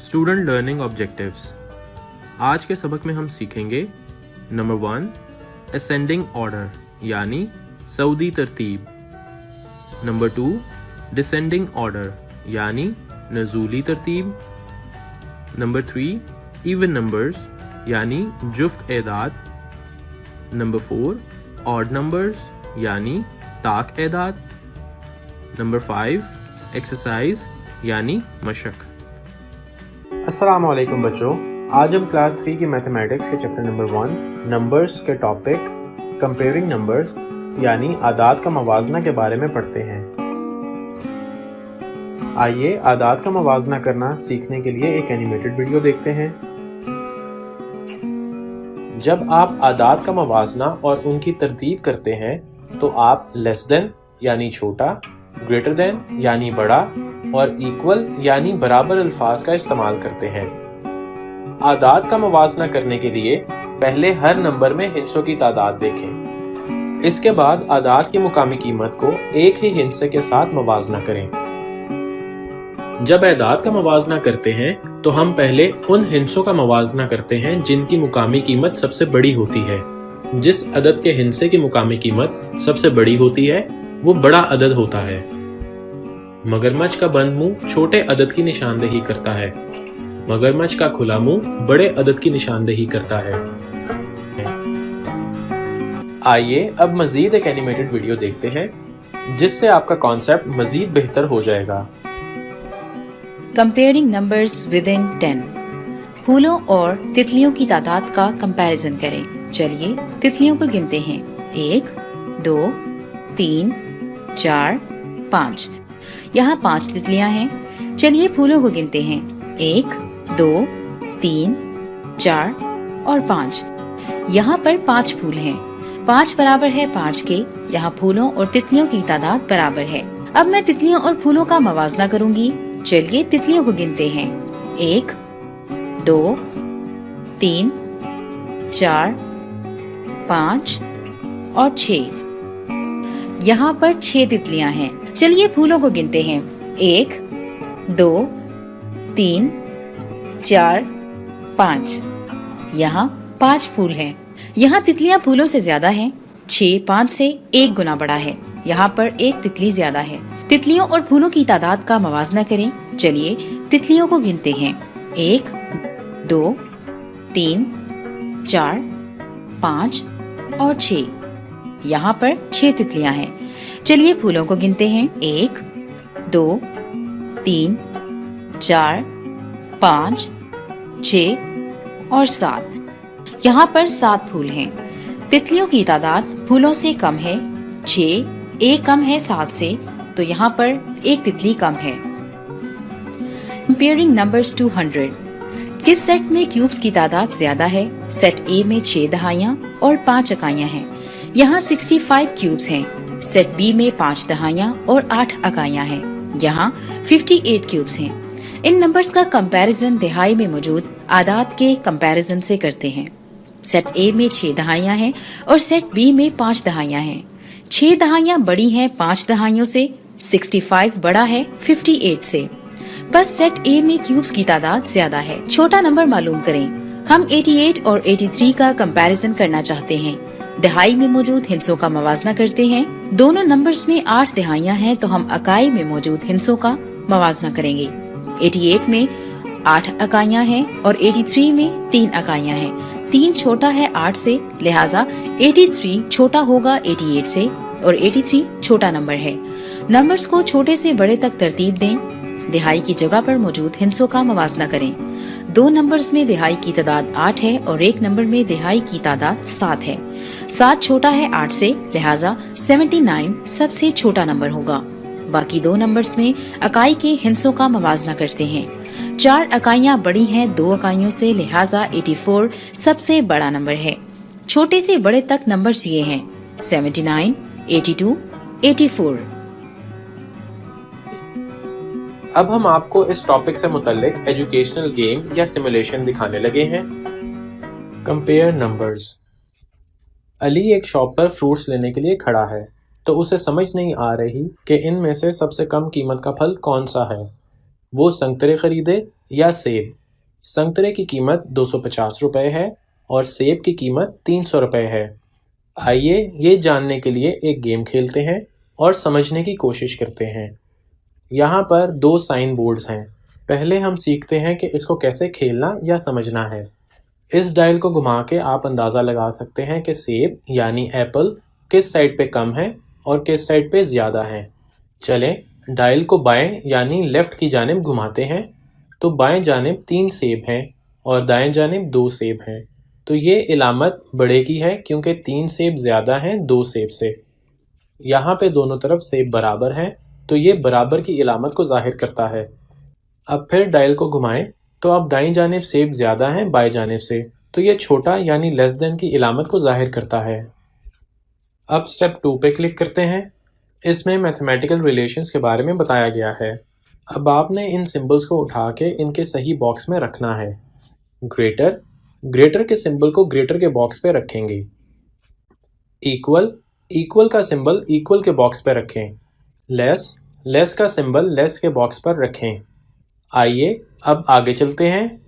Student learning objectives. आज के सबक में हम सीखेंगे नंबर 1 असेंडिंग ऑर्डर यानी सऊदी तरतीब, नंबर 2 डिसेंडिंग ऑर्डर यानी नज़ूली तरतीब, नंबर 3 इवन नंबर्स यानी जुफ्त एदाद, नंबर 4 ऑड नंबर्स यानी ताक एदाद, नंबर 5 एक्सरसाइज यानी मशक। अस्सलामु अलैकुम बच्चों, आज हम क्लास 3 की मैथमेटिक्स के चैप्टर नंबर 1 नंबर्स के टॉपिक कंपेयरिंग नंबर्स यानी आदाद का मवाजना के बारे में पढ़ते हैं। आइए आदाद का मवाजना करना सीखने के लिए एक एनिमेटेड वीडियो देखते हैं। जब आप आदाद का मवाजना और उनकी तरतीब करते हैं तो आप लेस देन यानी छोटा, ग्रेटर देन यानी बड़ा और इक्वल यानी बराबर अल्फाज का इस्तेमाल करते हैं। आदाद का मवाजना करने के लिए पहले हर नंबर में हिस्सों की तादाद देखें। इसके बाद आदाद की मुकामी कीमत को एक ही हिस्से के साथ मवाजना करें। जब आदाद का मवाजना करते हैं तो हम पहले उन हिस्सों का मवाजना करते हैं जिनकी मुकामी कीमत सबसे बड़ी होती है। जिस अदद के हिस्से की मुकामी कीमत सबसे बड़ी होती है वो बड़ा अदद होता है। मगरमच्छ का बंद मुंह छोटे अदद की निशानदेही करता है, मगरमच्छ का खुला मुंह बड़े अदद की निशानदेही करता है। आइए अब मजीद एक एनिमेटेड वीडियो देखते हैं जिससे आपका कॉन्सेप्ट मजीद बेहतर हो जाएगा। Comparing numbers with in 10। फूलों और तितलियों की तादाद का कंपैरिजन करें। चलिए तितलियों को गिनते हैं। 1 2 3 4 5। यहाँ 5 तितलियां हैं। चलिए फूलों को गिनते हैं। 1 2 3 4 और 5। यहाँ पर 5 फूल हैं। 5 बराबर है 5 के। यहाँ फूलों और तितलियों की तादाद बराबर है। अब मैं तितलियों और फूलों का मवाजना करूंगी। चलिए तितलियों को गिनते हैं। 1 2 3 4 5 और 6। यहाँ पर 6 तितलियां हैं। चलिए फूलों को गिनते हैं। 1 2 3 4 5। यहाँ 5 फूल हैं। यहाँ तितलियां फूलों से ज्यादा हैं। 6 5 से 1 गुना बड़ा है। यहाँ पर 1 तितली ज्यादा है। तितलियों और फूलों की तादाद का मवाजना करें। चलिए तितलियों को गिनते हैं। 1 2 3 4 5 और 6। यहाँ पर 6 तितलियां हैं। चलिए फूलों को गिनते हैं। 1 2 3 4 5 6 और 7। यहाँ पर 7 फूल हैं। तितलियों की तादाद फूलों से कम है। 6 1 कम है 7 से, तो यहाँ पर 1 तितली कम है। Comparing numbers to 100। किस सेट में क्यूब्स की तादाद ज्यादा है? सेट ए में 6 दहाइयाँ और 5 इकाइयाँ हैं। यहाँ 65 क्यूब्स हैं। सेट बी में 5 दहाइयाँ और 8 इकाइयाँ हैं। यहाँ 58 क्यूब्स हैं। इन नंबर्स का कंपैरिजन दिहाई में मौजूद आदाद के कंपैरिजन से करते हैं। सेट ए में 6 दहाइयाँ हैं और सेट बी में 5 दहाइयाँ हैं। 6 दहाइयाँ बड़ी हैं 5 दहाइयों से। 65 बड़ा है 58 से। बस सेट ए में क्यूब्स की तादाद ज्यादा है। छोटा नंबर मालूम करें। हम 88 और 83 का कंपैरिजन करना चाहते हैं। दिहाई में मौजूद हिस्सों का मवाजना करते हैं। दोनों नंबर्स में 8 दिहाइयाँ हैं तो हम इकाई में मौजूद हिस्सों का मवाजना करेंगे। 88 में 8 इकाइयाँ हैं और 83 में 3 इकाइयाँ हैं। 3 छोटा है 8 से, लिहाजा 83 छोटा होगा 88 से और 83 छोटा नंबर है। नंबर्स को छोटे से बड़े तक तरतीब दें। दिहाई की जगह पर मौजूद हिस्सों का मवाजना करें। 2 नंबर्स में दिहाई की तादाद 8 है और 1 नंबर में दिहाई की तादाद 7 है। 7 छोटा है 8 से, लिहाजा 79 सबसे छोटा नंबर होगा। बाकी 2 नंबर्स में इकाई के हिस्सों का मवाजना करते हैं। 4 इकाइयाँ बड़ी हैं 2 इकाइयों से, लिहाजा 84 सबसे बड़ा नंबर है। छोटे से बड़े तक नंबर्स ये हैं 79 82 84। अब हम आपको इस टॉपिक से मुतल्लिक एजुकेशनल गेम या सिमुलेशन दिखाने लगे हैं। Compare numbers. अली एक शॉप पर फ्रूट्स लेने के लिए खड़ा है तो उसे समझ नहीं आ रही कि इनमें से सबसे कम कीमत का फल कौन सा है। وہ संतरे खरीदे या सेब। संतरे की कीमत 250 रुपए है और सेब की कीमत 300 रुपए है। आइए ये जानने के लिए एक गेम खेलते हैं और समझने की कोशिश करते हैं। यहाँ पर 2 साइन बोर्ड्स हैं। पहले हम सीखते हैं कि इसको कैसे खेलना या समझना है। इस डायल को घुमा के आप अंदाज़ा लगा सकते हैं कि सेब यानी एप्पल किस साइड पे कम है और किस साइड पे ज़्यादा है। चलें डायल को बाएं यानी लेफ़्ट की जानिब घुमाते हैं तो बाएं जानिब 3 सेब हैं और दाएं जानिब 2 सेब हैं। तो ये इलामत बड़े की है क्योंकि 3 सेब ज़्यादा हैं 2 सेब से। यहाँ पे दोनों तरफ सेब बराबर हैं तो ये बराबर की इलामत को ज़ाहिर करता है। अब फिर डायल को घुमाएं तो अब दाईं जानिब सेब ज़्यादा हैं बाएं जानिब से, तो ये छोटा यानी लेस देन की इलामत को ज़ाहिर करता है। अब स्टेप 2 पे क्लिक करते हैं। इसमें मैथमेटिकल रिलेशंस के बारे में बताया गया है। अब आपने इन सिंबल्स को उठा के इनके सही बॉक्स में रखना है। ग्रेटर के सिंबल को ग्रेटर के बॉक्स पे रखेंगे। इक्वल का सिंबल इक्वल के बॉक्स पे रखें। लेस का सिंबल लेस के बॉक्स पर रखें। आइए अब आगे चलते हैं।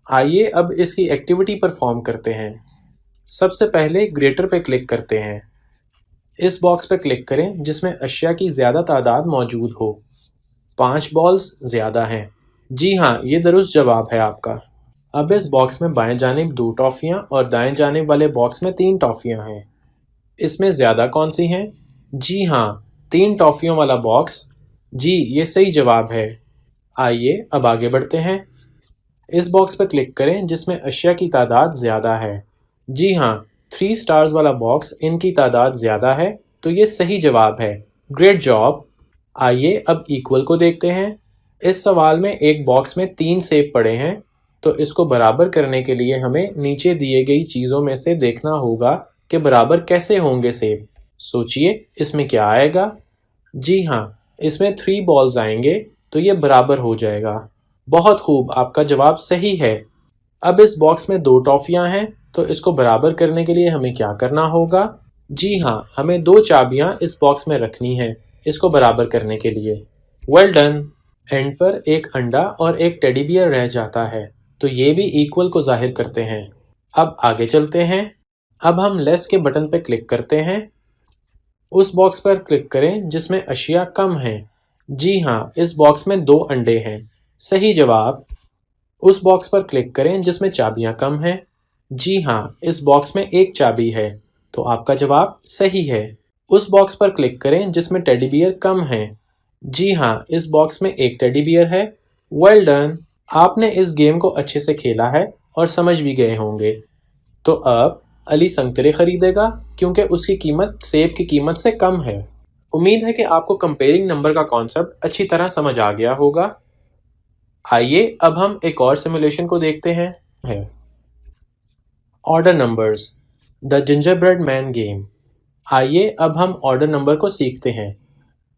आइए अब इसकी एक्टिविटी परफॉर्म करते हैं। सबसे पहले ग्रेटर पे क्लिक करते हैं। इस बॉक्स पे क्लिक करें जिसमें अशिया की ज़्यादा तादाद मौजूद हो। 5 बॉल्स ज़्यादा हैं। जी हाँ, ये दुरुस्त जवाब है आपका। अब इस बॉक्स में बाएं जानिब 2 टॉफ़ियाँ और दाएं जानिब वाले बॉक्स में 3 टॉफ़ियाँ हैं। इसमें ज़्यादा कौन सी हैं? जी हाँ, 3 टॉफ़ियों वाला बॉक्स। जी, ये सही जवाब है। आइए अब आगे बढ़ते हैं। इस बॉक्स पर क्लिक करें जिसमें अशिया की तादाद ज़्यादा है। जी हाँ, 3 स्टार्स वाला बॉक्स, इनकी तादाद ज़्यादा है तो ये सही जवाब है। Great job. आइए अब इक्वल को देखते हैं। इस सवाल में एक बॉक्स में 3 सेब पड़े हैं तो इसको बराबर करने के लिए हमें नीचे दिए गई चीज़ों में से देखना होगा कि बराबर कैसे होंगे सेब। सोचिए इसमें क्या आएगा? जी हाँ, इसमें 3 बॉल्स आएंगे तो ये बराबर हो जाएगा। बहुत खूब, आपका जवाब सही है। अब इस बॉक्स में 2 टॉफ़ियाँ हैं तो इसको बराबर करने के लिए हमें क्या करना होगा? जी हाँ, हमें 2 चाबियाँ इस बॉक्स में रखनी है इसको बराबर करने के लिए। Well done. एंड पर एक अंडा और एक टेडी बियर रह जाता है तो ये भी इक्वल को जाहिर करते हैं। अब आगे चलते हैं। अब हम लेस के बटन पर क्लिक करते हैं। उस बॉक्स पर क्लिक करें जिसमें अशिया कम हैं। जी हाँ, इस बॉक्स में 2 अंडे हैं। सही जवाब। उस बॉक्स पर क्लिक करें जिसमें चाबियां कम हैं। जी हाँ, इस बॉक्स में 1 चाबी है तो आपका जवाब सही है। उस बॉक्स पर क्लिक करें जिसमें टेडी बियर कम हैं। जी हाँ, इस बॉक्स में 1 टेडी बियर है। Well done. आपने इस गेम को अच्छे से खेला है और समझ भी गए होंगे। तो अब अली संतरे खरीदेगा क्योंकि उसकी कीमत सेब की कीमत से कम है। उम्मीद है कि आपको कंपेयरिंग नंबर का कॉन्सेप्ट अच्छी तरह समझ आ गया होगा। आइए अब हम एक और सिमुलेशन को देखते हैं। Order numbers, the gingerbread man game. आइए अब हम ऑर्डर नंबर को सीखते हैं।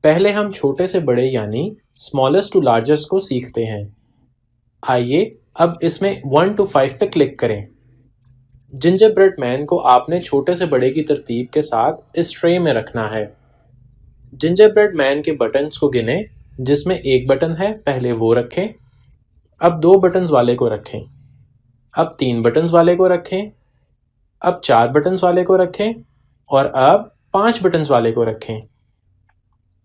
पहले हम छोटे से बड़े यानी स्मॉलेस्ट टू लार्जेस्ट को सीखते हैं। आइए अब इसमें 1 to 5 पे क्लिक करें। जिंजरब्रेड मैन को आपने छोटे से बड़े की तरतीब के साथ इस ट्रे में रखना है। जिंजरब्रेड मैन के बटन्स को गिने, जिसमें 1 बटन है पहले वो रखें। अब 2 बटन्स वाले को रखें। अब 3 बटन्स वाले को रखें। अब 4 बटन्स वाले को रखें और अब 5 बटन्स वाले को रखें।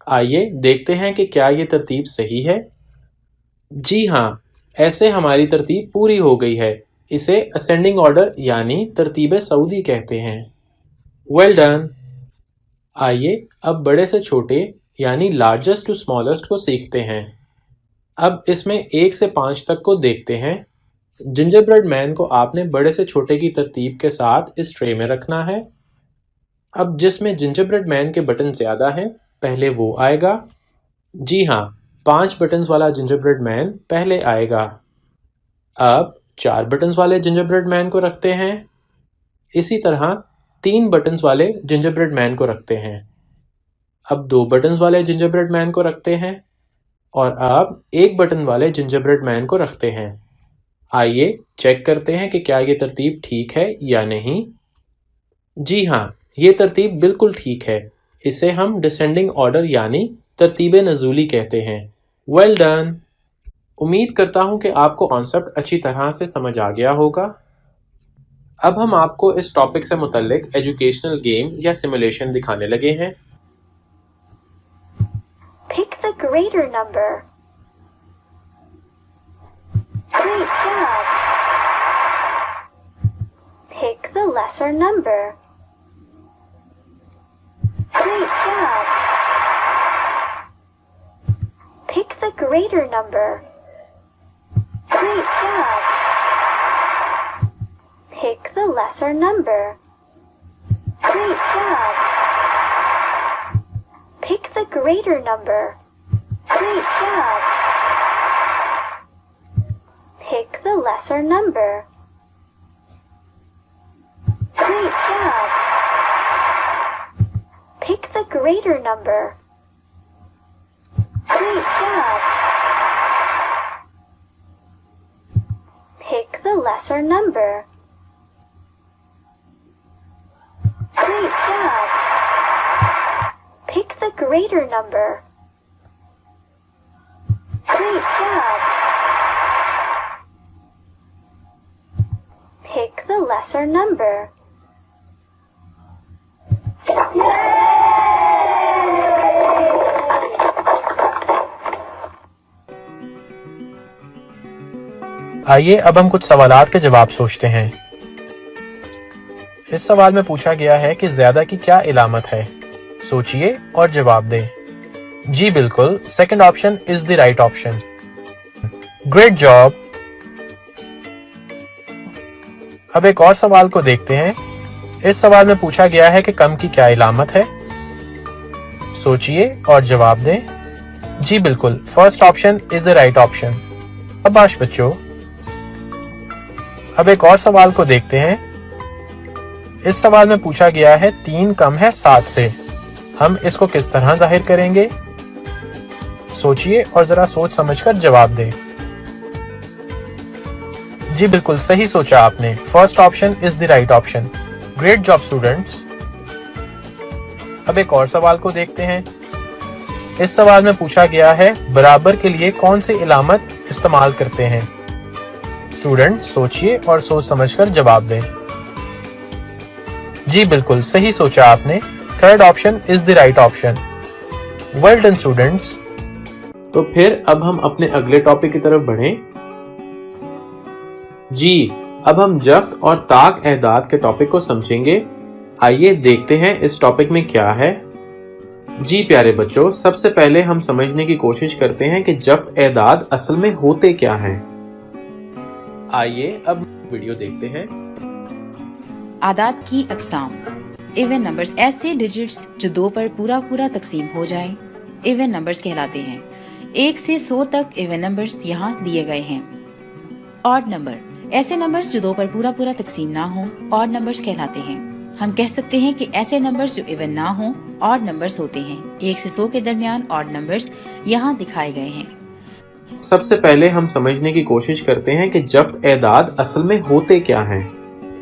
आइए देखते हैं कि क्या ये तरतीब सही है। जी हाँ, ऐसे हमारी तरतीब पूरी हो गई है। इसे असेंडिंग ऑर्डर यानी तरतीब सऊदी कहते हैं। Well done. आइए अब बड़े से छोटे यानी लार्जेस्ट टू स्मॉलेस्ट को सीखते हैं। अब इसमें 1 से 5 तक को देखते हैं। जिंजरब्रेड मैन को आपने बड़े से छोटे की तरतीब के साथ इस ट्रे में रखना है। अब जिसमें जिंजरब्रेड मैन के बटन ज़्यादा हैं पहले वो आएगा। जी हाँ, 5 बटन्स वाला जिंजरब्रेड मैन पहले आएगा। अब 4 बटन्स वाले जिंजरब्रेड मैन को रखते हैं। इसी तरह 3 बटन्स वाले जिंजरब्रेड मैन को रखते हैं। अब 2 बटन्स वाले जिंजरब्रेड मैन को रखते हैं और अब 1 बटन वाले जिंजरब्रेड मैन को रखते हैं। आइए चेक करते हैं कि क्या ये तरतीब ठीक है या नहीं। जी हाँ, ये तरतीब बिल्कुल ठीक है। इसे हम डिसेंडिंग ऑर्डर यानी तरतीब नज़ूली कहते हैं। Well done. امید کرتا ہوں کہ آپ کو کانسیپٹ اچھی طرح سے سمجھ آ گیا ہوگا۔ اب ہم آپ کو اس ٹاپک سے متعلق ایجوکیشنل گیم یا سیمولیشن دکھانے لگے ہیں۔ Pick the greater number. Great job. Pick the lesser number. Great job. Pick the greater number. Great job. Pick the lesser number. Great job. Pick the greater number. Great job. Pick the lesser number. Great job. Pick the greater number. Great job. Pick the lesser number. Great job. Pick the greater number. Great job. Pick the lesser number. آئیے اب ہم کچھ سوالات کے جواب سوچتے ہیں۔ اس سوال میں پوچھا گیا ہے کہ زیادہ کی کیا علامت ہے؟ سوچئے اور جواب دیں۔ جی بالکل، second option is the right option. Great job. اب ایک اور سوال کو دیکھتے ہیں۔ اس سوال میں پوچھا گیا ہے کہ کم کی کیا علامت ہے؟ سوچئے اور جواب دیں۔ جی بالکل، first option is the right option. شاباش بچوں۔ اب ایک اور سوال کو دیکھتے ہیں۔ اس سوال میں پوچھا گیا ہے 3 کم ہے 7 سے، ہم اس کو کس طرح ظاہر کریں گے؟ سوچئے اور ذرا سوچ سمجھ کر جواب دیں۔ جی بالکل صحیح سوچا آپ نے، first option is the right option. Great job students. اب ایک اور سوال کو دیکھتے ہیں۔ اس سوال میں پوچھا گیا ہے برابر کے لیے کون سی علامت استعمال کرتے ہیں؟ اسٹوڈنٹ سوچئے اور سوچ سمجھ کر جواب دیں۔ جی بالکل صحیح سوچا آپ نے، third option is the right option. Well done students. تو پھر اب ہم اپنے اگلے ٹاپک کی طرف بڑھیں۔ جی اب ہم جفت اور طاق اعداد کے ٹاپک کو سمجھیں گے۔ آئیے دیکھتے ہیں اس ٹاپک میں کیا ہے۔ جی پیارے بچوں، سب سے پہلے ہم سمجھنے کی کوشش کرتے ہیں کہ جفت اعداد اصل میں ہوتے کیا ہیں۔ آئیے اب ویڈیو دیکھتے ہیں۔ اعداد کی اقسام۔ ایون نمبرز ایسے ڈیجٹس جو 2 پر پورا تقسیم ہو جائیں ایون نمبرز کہلاتے ہیں۔ 1 سے 100 تک ایون نمبرز یہاں دیے گئے ہیں۔ آڈ نمبر ایسے نمبرز جو 2 پر پورا تقسیم نہ ہوں آڈ نمبرز کہلاتے ہیں۔ ہم کہہ سکتے ہیں کہ ایسے نمبرز جو ایون نہ ہوں آڈ نمبرز ہوتے ہیں۔ 1 سے 100 کے درمیان آڈ نمبرز یہاں دکھائے گئے ہیں۔ سب سے پہلے ہم سمجھنے کی کوشش کرتے ہیں کہ جفت اعداد اصل میں ہوتے کیا ہیں۔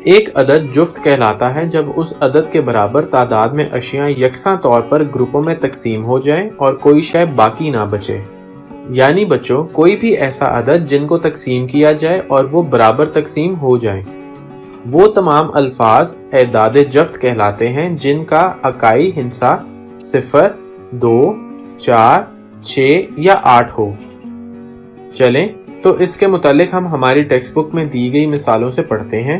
ایک عدد جفت کہلاتا ہے جب اس عدد کے برابر تعداد میں اشیاء یکساں طور پر گروپوں میں تقسیم ہو جائیں اور کوئی شے باقی نہ بچے۔ یعنی بچوں کوئی بھی ایسا عدد جن کو تقسیم کیا جائے اور وہ برابر تقسیم ہو جائیں، وہ تمام الفاظ اعداد جفت کہلاتے ہیں جن کا اکائی ہندسہ 0، 2، 4، 6 یا 8 ہو۔ چلیں تو اس کے متعلق ہم ہماری ٹیکسٹ بک میں دی گئی مثالوں سے پڑھتے ہیں۔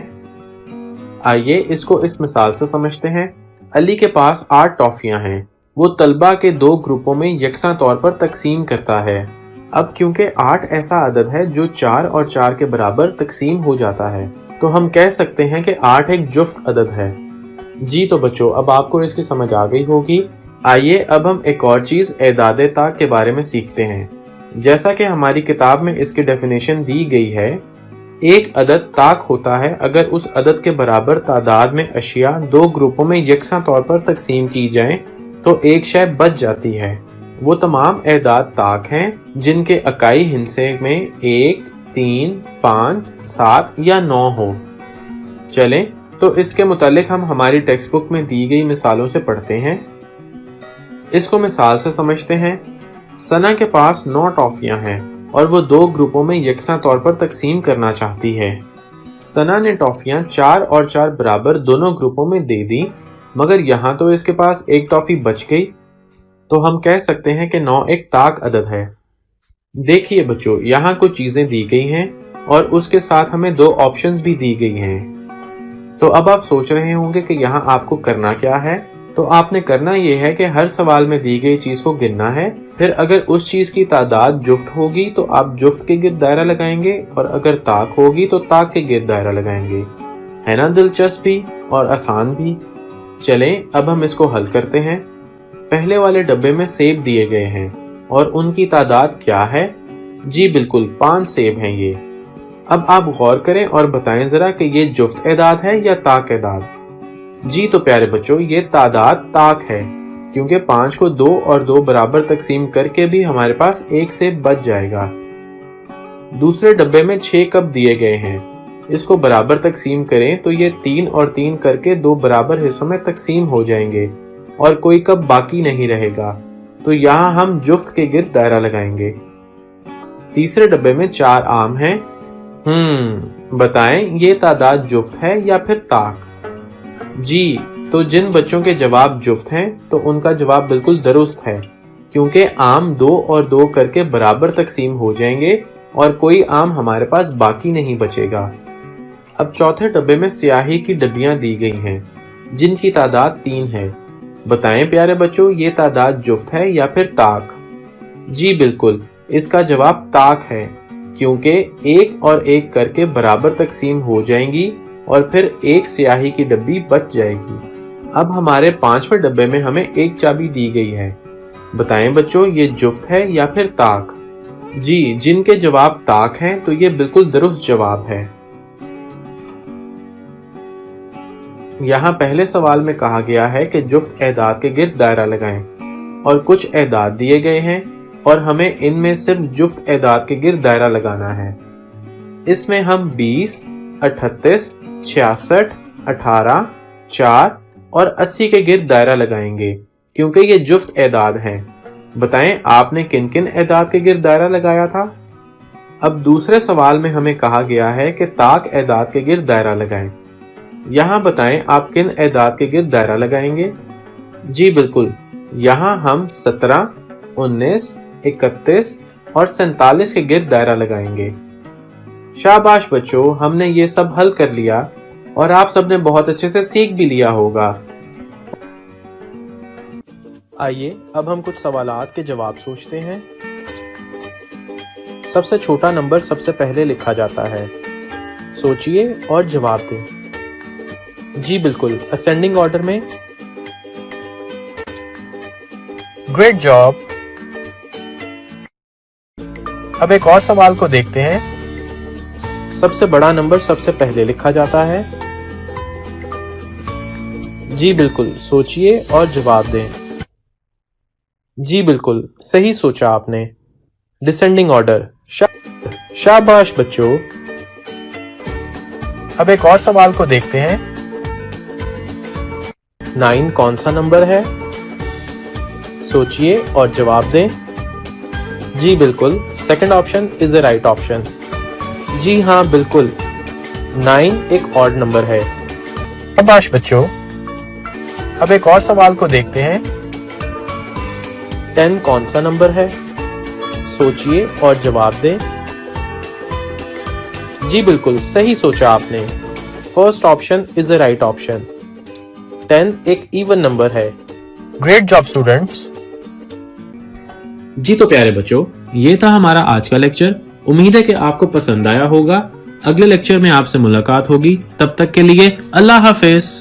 آئیے اس کو اس مثال سے سمجھتے ہیں۔ علی کے پاس 8 ٹافیاں ہیں۔ وہ طلبہ کے 2 گروپوں میں یکساں طور پر تقسیم کرتا ہے۔ اب کیونکہ 8 ایسا عدد ہے جو 4 اور 4 کے برابر تقسیم ہو جاتا ہے، تو ہم کہہ سکتے ہیں کہ 8 ایک جفت عدد ہے۔ جی تو بچوں اب آپ کو اس کی سمجھ آ گئی ہوگی۔ آئیے اب ہم ایک اور چیز اعداد طاق کے بارے میں سیکھتے ہیں۔ جیسا کہ ہماری کتاب میں اس کی ڈیفینیشن دی گئی ہے، ایک عدد طاق ہوتا ہے اگر اس عدد کے برابر تعداد میں اشیاء 2 گروپوں میں یکساں طور پر تقسیم کی جائیں تو ایک شے بچ جاتی ہے۔ وہ تمام اعداد طاق ہیں جن کے اکائی ہندسے میں 1، 3، 5، 7 یا 9 ہو۔ چلیں تو اس کے متعلق ہم ہماری ٹیکسٹ بک میں دی گئی مثالوں سے پڑھتے ہیں۔ اس کو مثال سے سمجھتے ہیں۔ ثنا کے پاس 9 ٹافیاں ہیں۔ और वो 2 ग्रुपों में यकसा तौर पर तकसीम करना चाहती है। सना ने टॉफियां 4 और 4 बराबर दोनों ग्रुपों में दे दी, मगर यहाँ तो इसके पास एक टॉफी बच गई, तो हम कह सकते हैं कि 9 एक ताक अदद है। देखिए बच्चों, यहाँ कुछ चीजें दी गई हैं और उसके साथ हमें 2 ऑप्शंस भी दी गई हैं। तो अब आप सोच रहे होंगे कि यहाँ आपको करना क्या है। तो आपने करना ये है कि हर सवाल में दी गई चीज को गिनना है, फिर अगर उस चीज की तादाद जुफ्त होगी तो आप जुफ्त के गिर्द दायरा लगाएंगे, और अगर ताक होगी तो ताक के गिर्द दायरा लगाएंगे। है ना दिलचस्प भी और आसान भी। चलें अब हम इसको हल करते हैं। पहले वाले डब्बे में सेब दिए गए हैं और उनकी तादाद क्या है? जी बिल्कुल 5 सेब हैं ये। अब आप गौर करें और बताएं जरा कि ये जुफ्त एदाद है या ताक एदाद? जी तो प्यारे बच्चों, ये तादाद ताक है, क्योंकि 5 को 2 और 2 बराबर तकसीम करके भी हमारे पास 1 सेब बच जाएगा। दूसरे डब्बे में 6 कप दिए गए हैं, इसको बराबर तकसीम करें तो ये 3 और 3 करके 2 बराबर हिस्सों में तकसीम हो जाएंगे और कोई कप बाकी नहीं रहेगा, तो यहाँ हम जुफ्त के गिर्द दायरा लगाएंगे। तीसरे डब्बे में 4 आम हैं। बताएं ये तादाद जुफ्त है या फिर ताक? जी तो जिन बच्चों के जवाब जुफ्त हैं तो उनका जवाब बिल्कुल दुरुस्त है, क्योंकि आम 2 और 2 करके बराबर तकसीम हो जाएंगे और कोई आम हमारे पास बाकी नहीं बचेगा। अब चौथे डब्बे में स्याही की डब्बियां दी गई हैं, जिनकी तादाद 3 है। बताएं प्यारे बच्चों, ये तादाद जुफ्त है या फिर ताक? जी बिल्कुल, इसका जवाब ताक है, क्योंकि 1 और 1 करके बराबर तकसीम हो जाएंगी और फिर एक स्याही की डब्बी बच जाएगी। अब हमारे 5वें डब्बे में हमें एक चाबी दी गई है। बताएं बच्चों, ये जुफ्त है या फिर ताक? जी, जिनके जवाब ताक हैं तो ये बिल्कुल दुरुस्त जवाब है। यहाँ पहले सवाल में कहा गया है कि जुफ्त एदाद के गिर्द दायरा लगाएं, और कुछ एदाद दिए गए हैं और हमें इनमें सिर्फ जुफ्त एदाद के गिर्द दायरा लगाना है। इसमें हम 20, 38, 66, 18, 4 और 80 के गिर्द दायरा लगाएंगे, क्योंकि ये जुफ्त एदाद हैं। बताएं आपने किन किन एदाद के गिर्द दायरा लगाया था? अब दूसरे सवाल में हमें कहा गया है कि ताक एदाद के गिर्द दायरा लगाएं। यहाँ बताएं आप किन एदाद के गिर्द दायरा लगाएंगे? जी बिल्कुल, यहाँ हम 17, 19, 31 और 47 के गिर्द दायरा लगाएंगे। शाबाश बच्चों, हमने ये सब हल कर लिया और आप सबने बहुत अच्छे से सीख भी लिया होगा। आइए अब हम कुछ सवालात के जवाब सोचते हैं। सबसे छोटा नंबर सबसे पहले लिखा जाता है। सोचिए और जवाब दें। जी बिल्कुल, असेंडिंग ऑर्डर में। Great job. अब एक और सवाल को देखते हैं। सबसे बड़ा नंबर सबसे पहले लिखा जाता है। जी बिल्कुल, सोचिए और जवाब दें। जी बिल्कुल, सही सोचा आपने। Descending order. शाबाश बच्चों। अब एक और सवाल को देखते हैं। 9 कौन सा नंबर है? सोचिए और जवाब दें। जी बिल्कुल, second option is the right option. जी हाँ बिल्कुल, 9 एक ऑड नंबर है। शाबाश बच्चों। अब एक और सवाल को देखते हैं। 10 कौन सा नंबर है? सोचिए और जवाब दें। जी बिल्कुल, सही सोचा आपने। First option is the right option. 10 एक इवन नंबर है। Great job students. जी तो प्यारे बच्चों, ये था हमारा आज का लेक्चर। उम्मीद है कि आपको पसंद आया होगा। अगले लेक्चर में आपसे मुलाकात होगी। तब तक के लिए अल्लाह हाफिज।